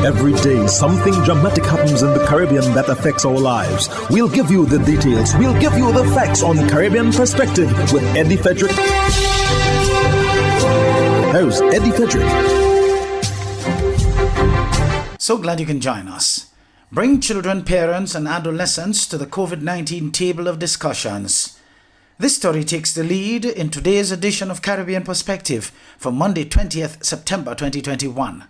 Every day, something dramatic happens in the Caribbean that affects our lives. We'll give you the details. We'll give you the facts on Caribbean Perspective with Eddie Frederick. Here's Eddie Frederick. So glad you can join us. Bring children, parents, and adolescents to the COVID-19 table of discussions. This story takes the lead in today's edition of Caribbean Perspective for Monday, 20th September 2021.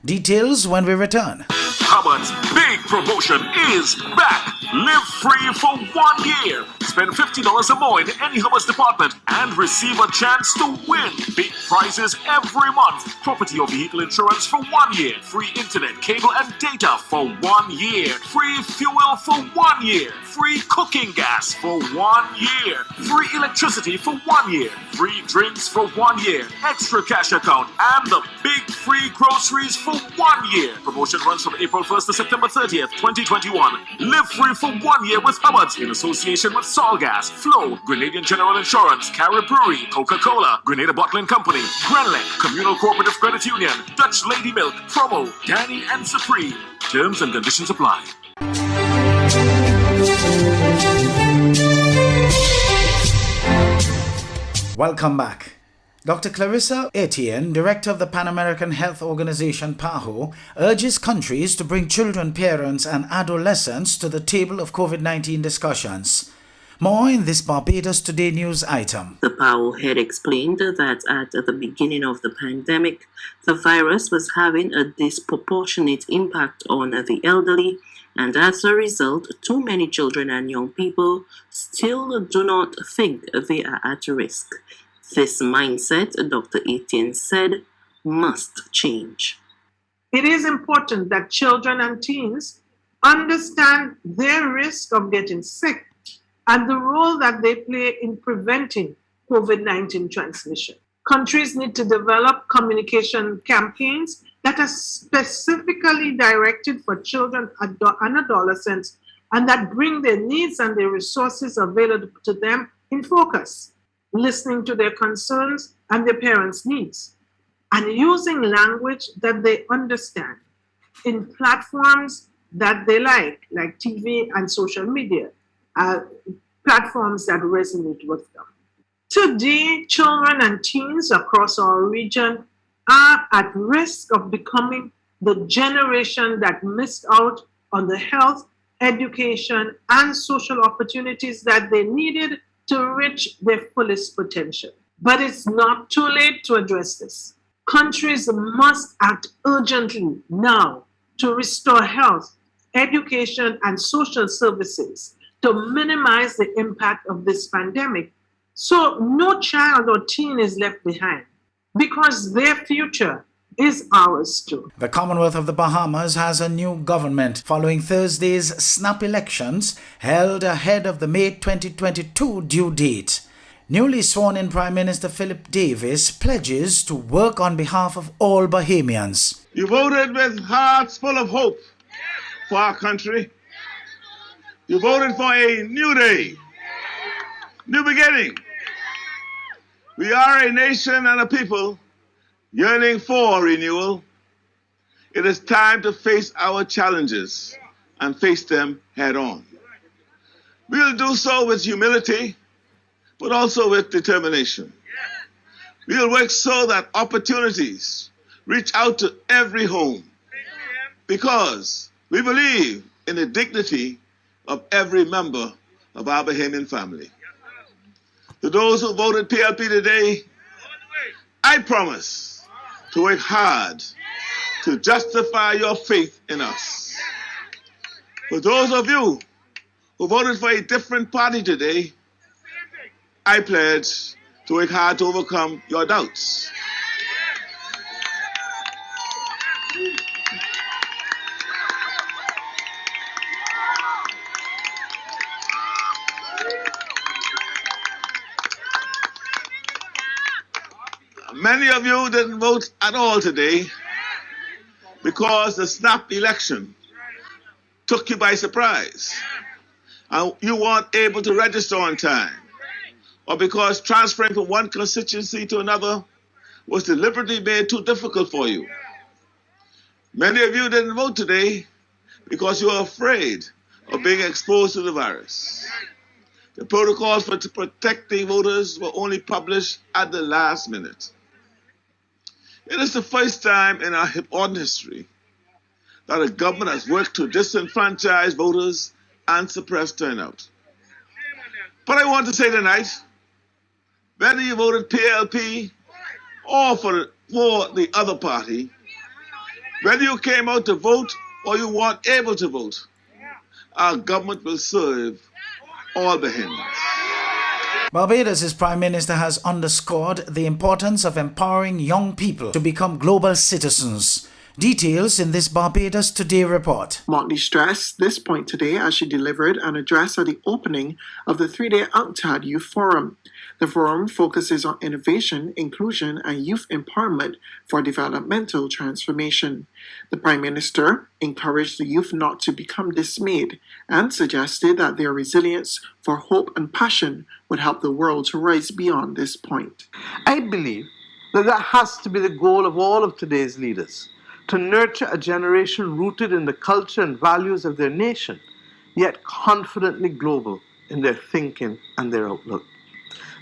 Details when we return. Hubbard's big promotion is back. Live free for 1 year. Spend $50 or more in any Hubbard's department and receive a chance to win big prizes every month. Property or vehicle insurance for 1 year. Free internet, cable, and data for 1 year. Free fuel for 1 year. Free cooking gas for 1 year. Free electricity for 1 year. Free drinks for 1 year. Extra cash account and the big free groceries for 1 year. Promotion runs from April 1st to September 30th, 2021. Live free for 1 year with Hubbard's in association with Solgas, Flow, Grenadian General Insurance, Carib Brewery, Coca-Cola, Grenada Bottling Company, Grenlec, Communal Cooperative Credit Union, Dutch Lady Milk, Promo, Danny and Supreme. Terms and conditions apply. Welcome back. Dr. Clarissa Etienne, Director of the Pan American Health Organization PAHO, urges countries to bring children, parents, and adolescents to the table of COVID-19 discussions. More in this Barbados Today news item. The PAHO head explained that at the beginning of the pandemic, the virus was having a disproportionate impact on the elderly, and as a result, too many children and young people still do not think they are at risk. This mindset, Dr. Etienne said, must change. It is important that children and teens understand their risk of getting sick and the role that they play in preventing COVID-19 transmission. Countries need to develop communication campaigns that are specifically directed for children and adolescents and that bring their needs and their resources available to them in focus, listening to their concerns and their parents' needs, and using language that they understand in platforms that they like TV and social media, platforms that resonate with them. Today, children and teens across our region are at risk of becoming the generation that missed out on the health, education, and social opportunities that they needed to reach their fullest potential. But it's not too late to address this. Countries must act urgently now to restore health, education, and social services to minimize the impact of this pandemic so no child or teen is left behind, because their future is ours too. The Commonwealth of the Bahamas has a new government following Thursday's snap elections held ahead of the May 2022 due date. Newly sworn-in Prime Minister Philip Davis pledges to work on behalf of all Bahamians. You voted with hearts full of hope for our country. You voted for a new day, new beginning. We are a nation and a people yearning for renewal. It is time to face our challenges and face them head on. We'll do so with humility, but also with determination. We'll work so that opportunities reach out to every home, because we believe in the dignity of every member of our Bahamian family. To those who voted PLP today, I promise to work hard to justify your faith in us. For those of you who voted for a different party today, I pledge to work hard to overcome your doubts. Many of you didn't vote at all today because the snap election took you by surprise and you weren't able to register on time, or because transferring from one constituency to another was deliberately made too difficult for you. Many of you didn't vote today because you are afraid of being exposed to the virus. The protocols for protecting voters were only published at the last minute. It is the first time in our modern history that a government has worked to disenfranchise voters and suppress turnout. But I want to say tonight, whether you voted PLP or for the other party, whether you came out to vote or you weren't able to vote, our government will serve all Bahamians. Barbados' Prime Minister has underscored the importance of empowering young people to become global citizens. Details in this Barbados Today report. Motley stressed this point today as she delivered an address at the opening of the 3-day UNCTAD Youth Forum. The forum focuses on innovation, inclusion, and youth empowerment for developmental transformation. The Prime Minister encouraged the youth not to become dismayed and suggested that their resilience for hope and passion would help the world to rise beyond this point. I believe that has to be the goal of all of today's leaders, to nurture a generation rooted in the culture and values of their nation, yet confidently global in their thinking and their outlook.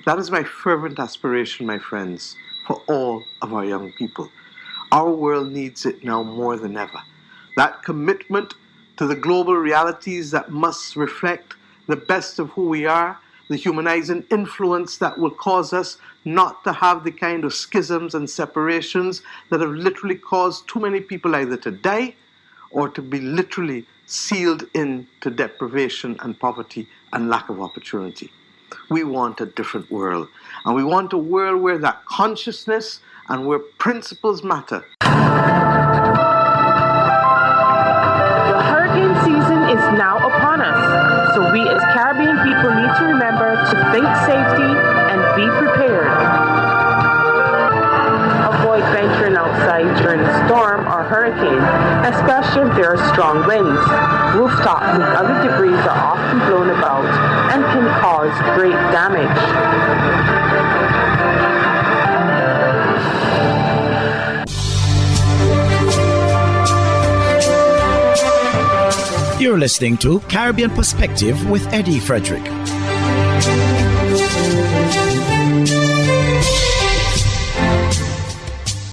That is my fervent aspiration, my friends, for all of our young people. Our world needs it now more than ever. That commitment to the global realities that must reflect the best of who we are, the humanizing influence that will cause us not to have the kind of schisms and separations that have literally caused too many people either to die or to be literally sealed into deprivation and poverty and lack of opportunity. We want a different world, and we want a world where that consciousness and where principles matter. The hurricane season is now upon us, so we as Caribbean people need to remember to think safety and be prepared. Avoid venturing outside during a storm or hurricane, especially if there are strong winds. Rooftops and other debris are often blown about and can cause great damage. You're listening to Caribbean Perspective with Eddie Frederick.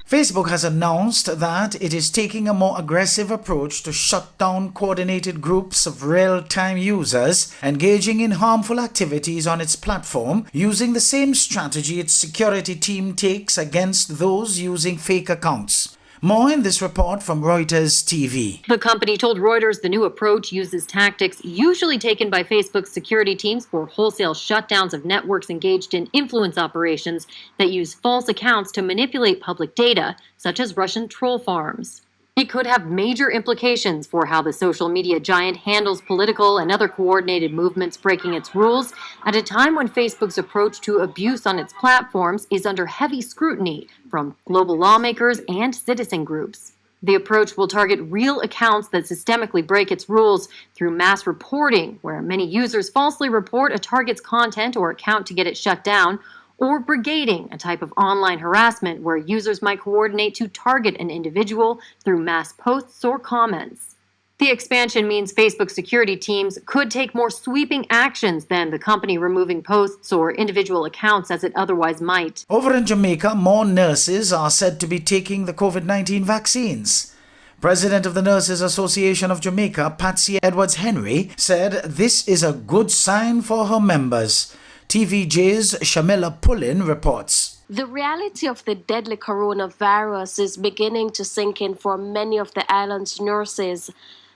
Facebook has announced that it is taking a more aggressive approach to shut down coordinated groups of real-time users engaging in harmful activities on its platform, using the same strategy its security team takes against those using fake accounts. More in this report from Reuters TV. The company told Reuters the new approach uses tactics usually taken by Facebook's security teams for wholesale shutdowns of networks engaged in influence operations that use false accounts to manipulate public data, such as Russian troll farms. It could have major implications for how the social media giant handles political and other coordinated movements breaking its rules at a time when Facebook's approach to abuse on its platforms is under heavy scrutiny from global lawmakers and citizen groups. The approach will target real accounts that systemically break its rules through mass reporting, where many users falsely report a target's content or account to get it shut down, or brigading, a type of online harassment where users might coordinate to target an individual through mass posts or comments. The expansion means Facebook security teams could take more sweeping actions than the company removing posts or individual accounts as it otherwise might. Over in Jamaica, more nurses are said to be taking the COVID-19 vaccines. President of the Nurses Association of Jamaica, Patsy Edwards-Henry, said this is a good sign for her members. TVJ's Shamila Pullin reports. The reality of the deadly coronavirus is beginning to sink in for many of the island's nurses.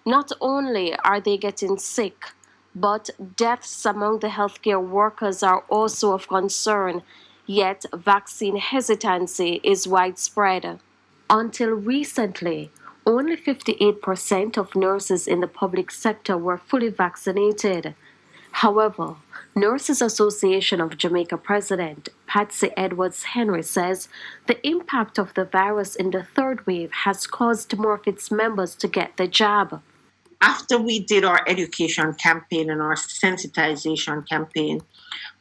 Not only are they getting sick, but deaths among the healthcare workers are also of concern, yet vaccine hesitancy is widespread. Until recently, only 58% of nurses in the public sector were fully vaccinated. However, Nurses Association of Jamaica President Patsy Edwards-Henry says the impact of the virus in the third wave has caused more of its members to get the jab. After we did our education campaign and our sensitization campaign,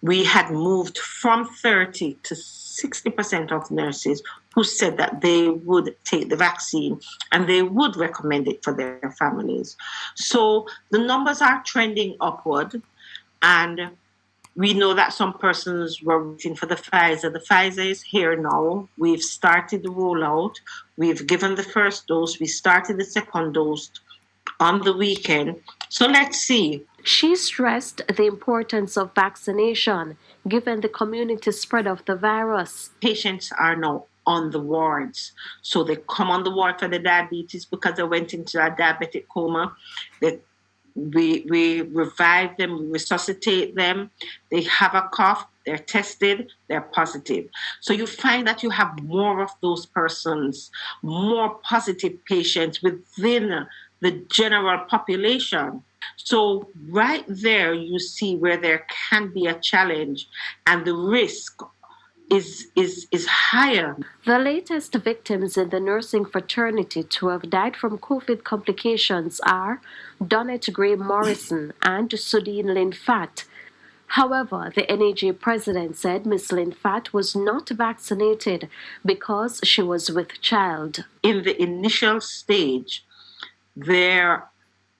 we had moved from 30 to 60% of nurses who said that they would take the vaccine and they would recommend it for their families. So the numbers are trending upward, and we know that some persons were waiting for the Pfizer. The Pfizer is here now. We've started the rollout. We've given the first dose. We started the second dose on the weekend. So let's see. She stressed the importance of vaccination, given the community spread of the virus. Patients are now on the wards. So they come on the ward for the diabetes because they went into a diabetic coma. We revive them, we resuscitate them. They have a cough, they're tested, they're positive. So you find that you have more of those persons, more positive patients within the general population. So right there, you see where there can be a challenge and the risk is higher. The latest victims in the nursing fraternity to have died from COVID complications are Donette Gray Morrison and Sudeen Lynn Fatt. However, the NAJ president said Miss Lynn Fatt was not vaccinated because she was with child. In the initial stage, there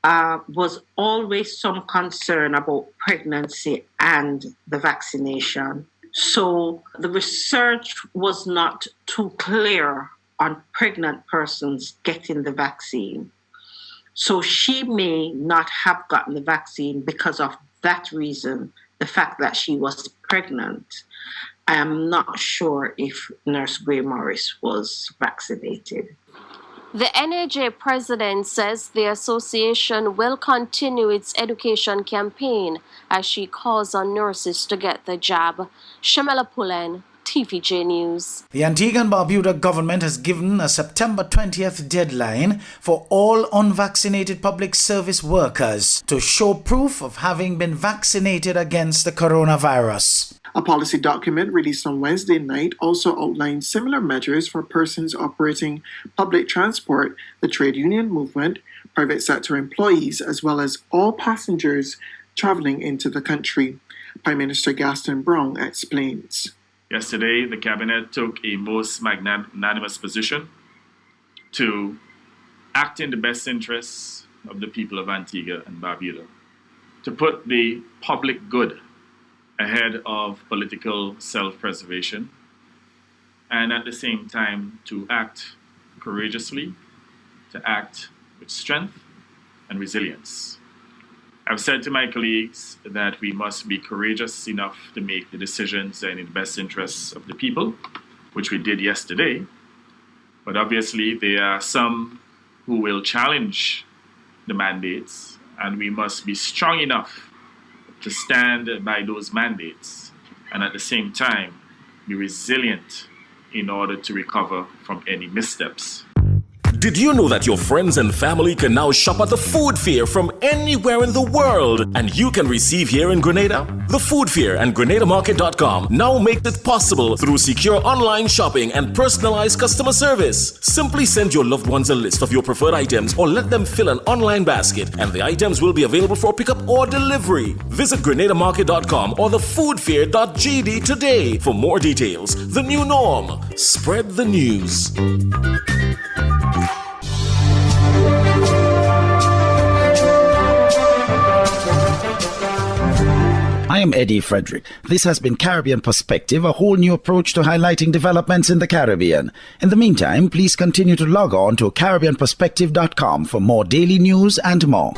was always some concern about pregnancy and the vaccination. So the research was not too clear on pregnant persons getting the vaccine. So she may not have gotten the vaccine because of that reason, the fact that she was pregnant. I am not sure if Nurse Gray Morris was vaccinated. The NAJ president says the association will continue its education campaign as she calls on nurses to get the jab. Shamela Pullen, TVJ News. The Antigua and Barbuda government has given a September 20th deadline for all unvaccinated public service workers to show proof of having been vaccinated against the coronavirus. A policy document released on Wednesday night also outlined similar measures for persons operating public transport, the trade union movement, private sector employees, as well as all passengers traveling into the country. Prime Minister Gaston Brown explains. Yesterday, the Cabinet took a most magnanimous position to act in the best interests of the people of Antigua and Barbuda, to put the public good ahead of political self-preservation, and at the same time to act courageously, to act with strength and resilience. I've said to my colleagues that we must be courageous enough to make the decisions that are in the best interests of the people, which we did yesterday. But obviously there are some who will challenge the mandates, and we must be strong enough to stand by those mandates and at the same time be resilient in order to recover from any missteps. Did you know that your friends and family can now shop at the Food Fair from anywhere in the world and you can receive here in Grenada? The Food Fair and GrenadaMarket.com now make it possible through secure online shopping and personalized customer service. Simply send your loved ones a list of your preferred items or let them fill an online basket and the items will be available for pickup or delivery. Visit GrenadaMarket.com or thefoodfair.gd today for more details. The new norm. Spread the news. I am Eddie Frederick. This has been Caribbean Perspective, a whole new approach to highlighting developments in the Caribbean. In the meantime, please continue to log on to CaribbeanPerspective.com for more daily news and more.